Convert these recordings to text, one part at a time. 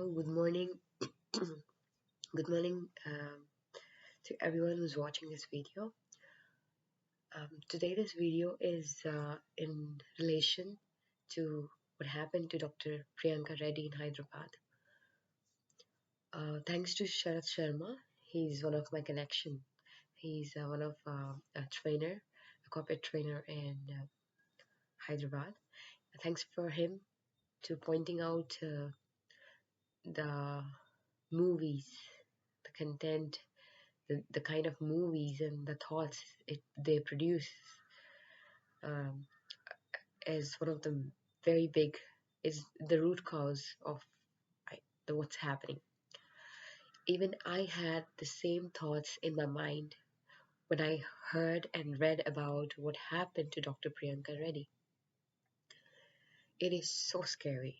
Hello, good morning. Good morning to everyone who's watching this video. Today, this video is in relation to what happened to Dr. Priyanka Reddy in Hyderabad. Thanks to Sharath Sharma, he's one of my connection. He's one of a trainer, a corporate trainer in Hyderabad. Thanks for him to pointing out the movies, the content, the kind of movies and the thoughts they produce um, is one of the very big, is the root cause of what's happening. Even I had the same thoughts in my mind when I heard and read about what happened to Dr. Priyanka Reddy. It is so scary.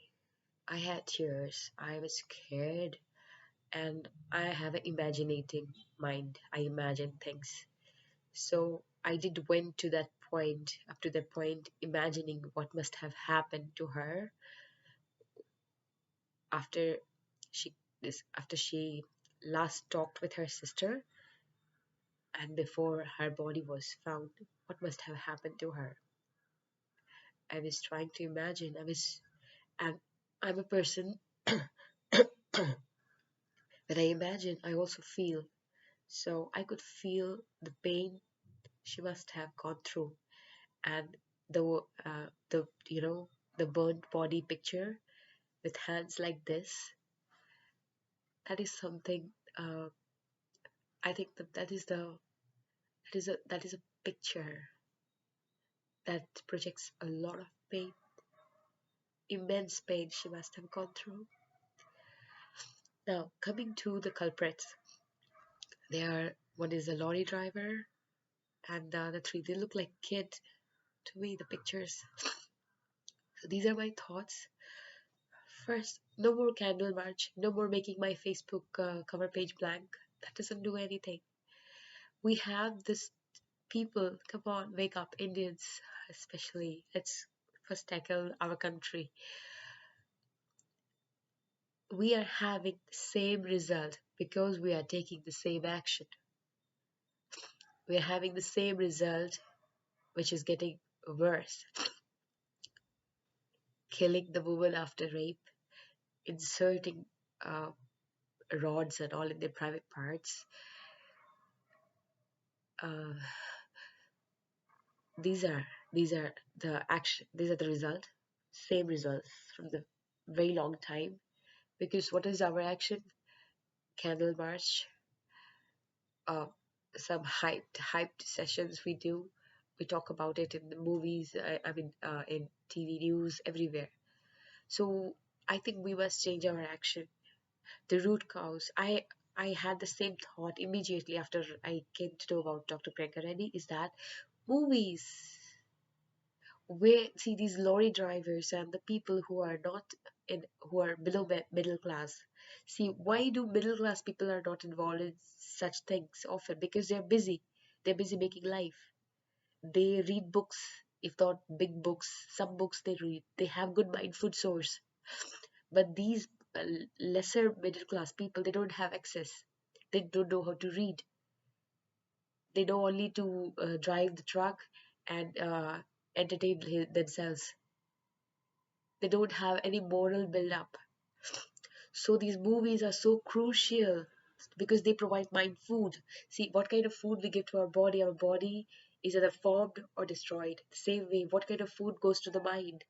I had tears. I was scared, and I have an imaginating mind. I imagine things. So I did went to that point, up to that point, imagining what must have happened to her after she last talked with her sister and before her body was found. What must have happened to her? I was trying to imagine. I'm a person. When I imagine, I also feel. So I could feel the pain she must have gone through, and the the burnt body picture with hands like this. That is something. I think that is a picture that projects a lot of pain, immense pain she must have gone through. Now, coming to the culprits, one is a lorry driver, and the other three, they look like kids to me, the pictures. So these are my thoughts. First, no more candle march, no more making my Facebook cover page blank. That doesn't do anything. We have this people, come on, wake up, Indians especially. Let's first tackle our country. We are having the same result because we are taking the same action. We are having the same result, which is getting worse. Killing the woman after rape, inserting rods and all in their private parts. Uh, these are the action. These are the result. Same results from the very long time. Because what is our action? Candle march, uh, some hyped sessions we do. We talk about it in the movies, in TV news, everywhere. So I think we must change our action. The root cause. I had the same thought immediately after I came to know about Dr. Priyanka Reddy, is that movies where see these lorry drivers and the people who are not in who are below middle class. See, why do middle class people are not involved in such things often? Because they're busy making life. They read books, if not big books, some books they read, they have good mind food source. But these lesser middle class people, they don't have access. They don't know how to read. They know only to drive the truck and entertain themselves. They don't have any moral build up. So these movies are so crucial because they provide mind food. See, what kind of food we give to our body is either formed or destroyed. The same way, what kind of food goes to the mind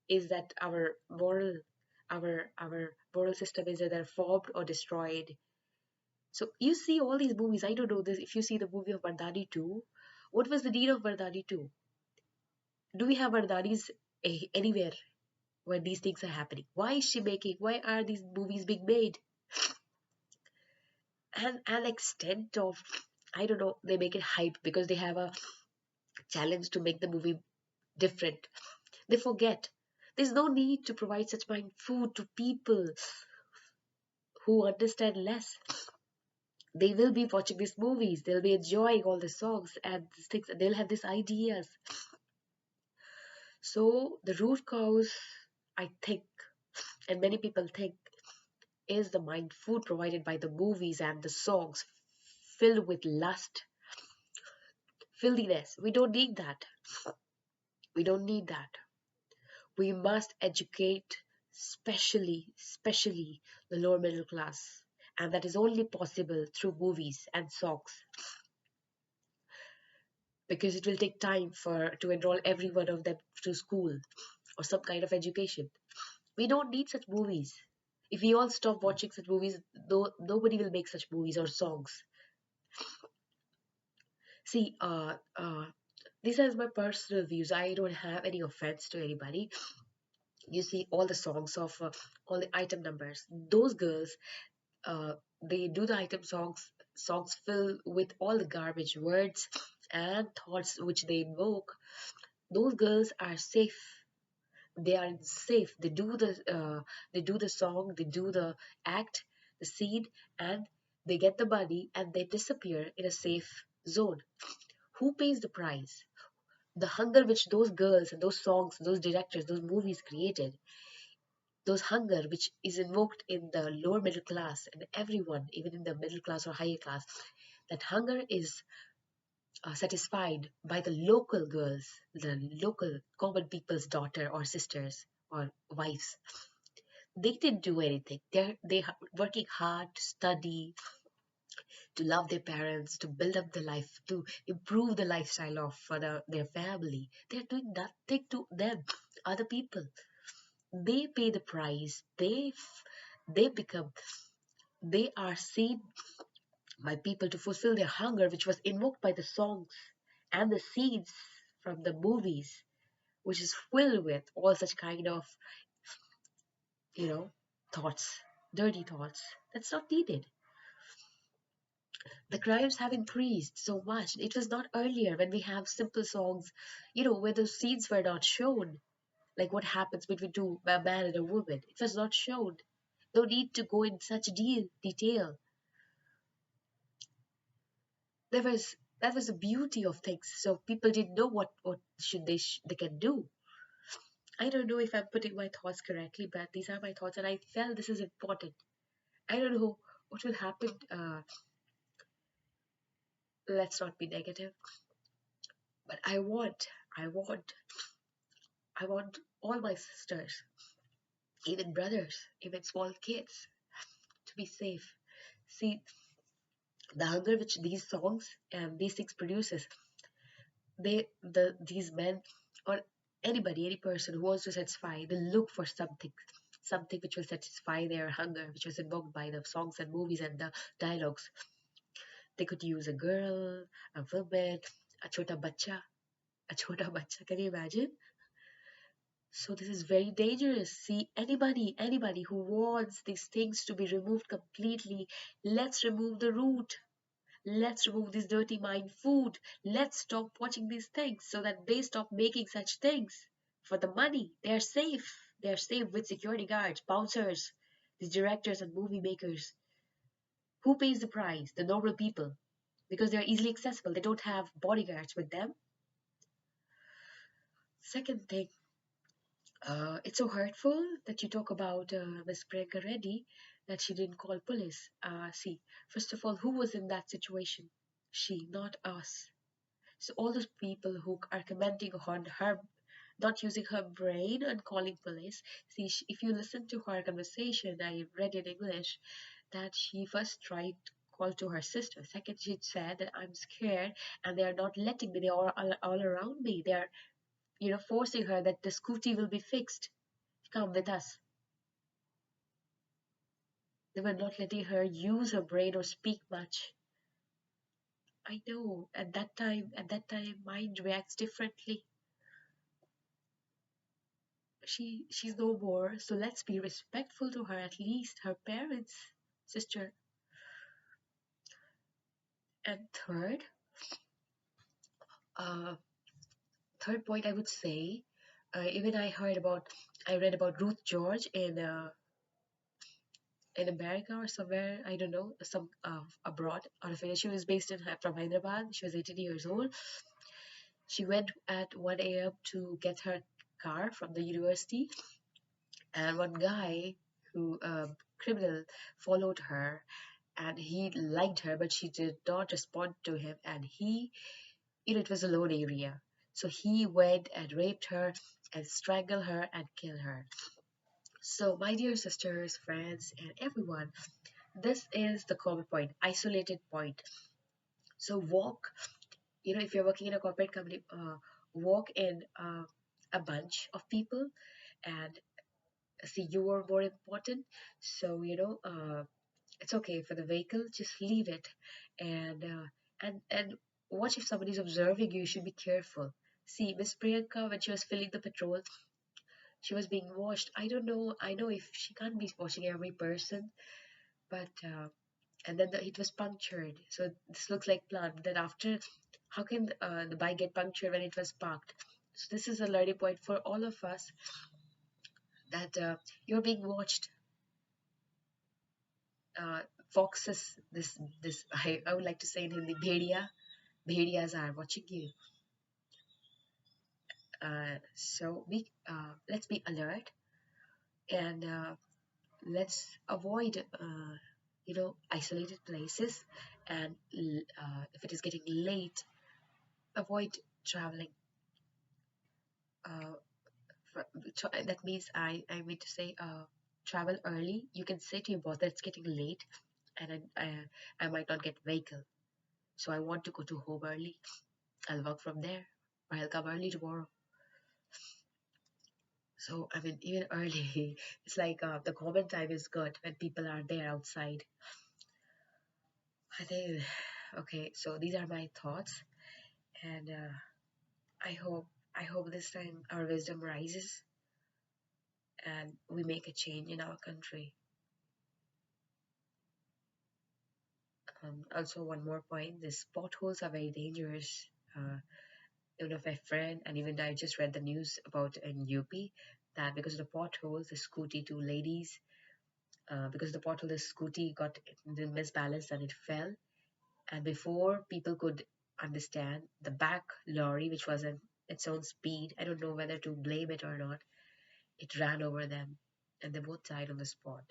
is that our moral system is either formed or destroyed. So you see all these movies. I don't know this. If you see the movie of Mardani 2, what was the need of Mardani 2? Do we have Mardanis anywhere where these things are happening? Why is she making? Why are these movies being made? And an extent of, I don't know, they make it hype because they have a challenge to make the movie different. They forget there's no need to provide such mind food to people who understand less. They will be watching these movies, they'll be enjoying all the songs and things, they'll have these ideas. So the root cause, I think, and many people think, is the mind food provided by the movies and the songs filled with lust, filthiness. We don't need that. We don't need that. We must educate, especially the lower middle class. And that is only possible through movies and songs, because it will take time for to enroll every one of them to school or some kind of education. We don't need such movies. If we all stop watching such movies, though nobody will make such movies or songs. See, these are my personal views. I don't have any offense to anybody. You see, all the songs of all the item numbers. Those girls, uh, they do the item songs filled with all the garbage words and thoughts which they invoke. Those girls are safe. They are safe. They do the song, they do the act, the scene, and they get the money and they disappear in a safe zone. Who pays the price? The hunger which those girls and those songs, those directors, those movies created, those hunger which is invoked in the lower middle class and everyone, even in the middle class or higher class, that hunger is satisfied by the local girls, the local common people's daughter or sisters or wives. They didn't do anything. They working hard to study, to love their parents, to build up the life, to improve the lifestyle of their family. They're doing nothing to them, other people. They pay the price. They become, they are seen by people to fulfill their hunger, which was invoked by the songs and the scenes from the movies, which is filled with all such kind of, you know, thoughts, dirty thoughts. That's not needed. The crimes have increased so much. It was not earlier when we have simple songs, where those scenes were not shown, like what happens between a man and a woman. It was not shown. No need to go in such detail. There was That was the beauty of things. So people didn't know what should they can do. I don't know if I'm putting my thoughts correctly, but these are my thoughts, and I felt this is important. I don't know what will happen. Let's not be negative, but I want all my sisters, even brothers, even small kids, to be safe. See, the hunger which these songs and these things produces, these men or anybody, any person who wants to satisfy, they look for something which will satisfy their hunger, which was invoked by the songs and movies and the dialogues. They could use a girl, a woman, a chota bacha. Can you imagine? So this is very dangerous. See, anybody who wants these things to be removed completely, let's remove the root. Let's remove this dirty mind food. Let's stop watching these things so that they stop making such things for the money. They are safe. They are safe with security guards, bouncers, these directors and movie makers. Who pays the price? The normal people, because they're easily accessible. They don't have bodyguards with them. Second thing, it's so hurtful that you talk about Miss Priyanka Reddy, that she didn't call police. See, first of all, who was in that situation? She, not us. So all those people who are commenting on her not using her brain and calling police. See, if you listen to her conversation, I read in English that she first tried to call to her sister. Second, she said that I'm scared and they are not letting me. They are all around me. They are, forcing her that the scooty will be fixed. Come with us. They were not letting her use her brain or speak much. I know. At that time, mind reacts differently. She's no more, so let's be respectful to her, at least her parents, sister. And uh third point I would say, even I read about Ruth George in America or somewhere, I don't know, some abroad out of India. She was based from Hyderabad. She was 18 years old. She went at 1 a.m. to get her car from the university, and one guy who criminal followed her, and he liked her, but she did not respond to him, and it was a lone area. So he went and raped her and strangled her and killed her. So, my dear sisters, friends, and everyone, this is the common point, isolated point. So, if you're working in a corporate company, walk in a bunch of people and see you are more important. So, it's okay for the vehicle, just leave it and watch if somebody's observing you. You should be careful. See, Miss Priyanka, when she was filling the petrol, she was being watched. I don't know. I know if she can't be watching every person, but and then it was punctured. So this looks like plan. Then after, how can the bike get punctured when it was parked? So this is a learning point for all of us that you're being watched. Uh, Foxes, this I would like to say in Hindi, bhediyas are watching you. So let's be alert and let's avoid isolated places, and if it is getting late, avoid traveling. uh, that means I mean to say travel early. You can say to your boss that it's getting late and I might not get vehicle, so I want to go to home early. I'll work from there, or I'll come early tomorrow. So I mean, even early, it's like the common time is good when people are there outside. I think, okay, so these are my thoughts, and I hope this time our wisdom rises and we make a change in our country. Also, one more point: these potholes are very dangerous. Uh, Even of my friend, and even I just read the news about in UP that because of the potholes, the scooty two ladies, because of the pothole, the scooty got the misbalance and it fell. And before people could understand, the back lorry, which was at its own speed, I don't know whether to blame it or not, it ran over them, and they both died on the spot.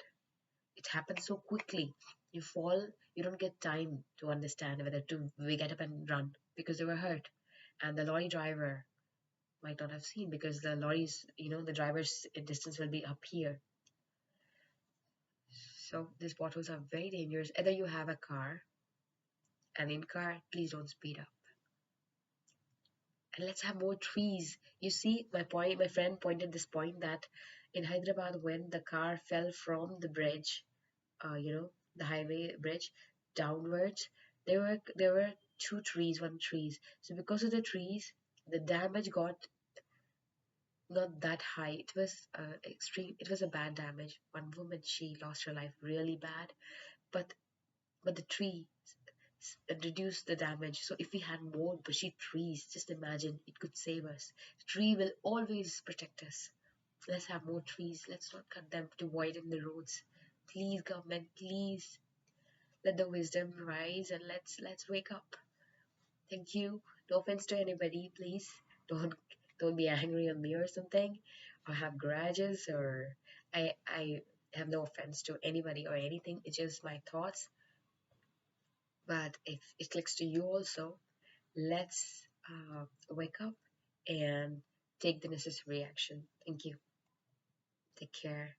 It happens so quickly. You fall, you don't get time to understand whether to we get up and run because they were hurt. And the lorry driver might not have seen because the lorries, the driver's distance will be up here. So these potholes are very dangerous. Either you have a car, and in car, please don't speed up. And let's have more trees. You see, my friend pointed this point that in Hyderabad, when the car fell from the bridge, the highway bridge downwards, there were two trees, one trees. So because of the trees, the damage got not that high. It was extreme. It was a bad damage. One woman, she lost her life really bad, but the tree reduced the damage. So if we had more bushy trees, just imagine it could save us. Tree will always protect us. Let's have more trees. Let's not cut them to widen the roads. Please, government, please let the wisdom rise and let's wake up. Thank you. No offense to anybody, please. Don't don't be angry on me or something, or have grudges, or I have no offense to anybody or anything. It's just my thoughts. But if it clicks to you also, let's wake up and take the necessary action. Thank you. Take care.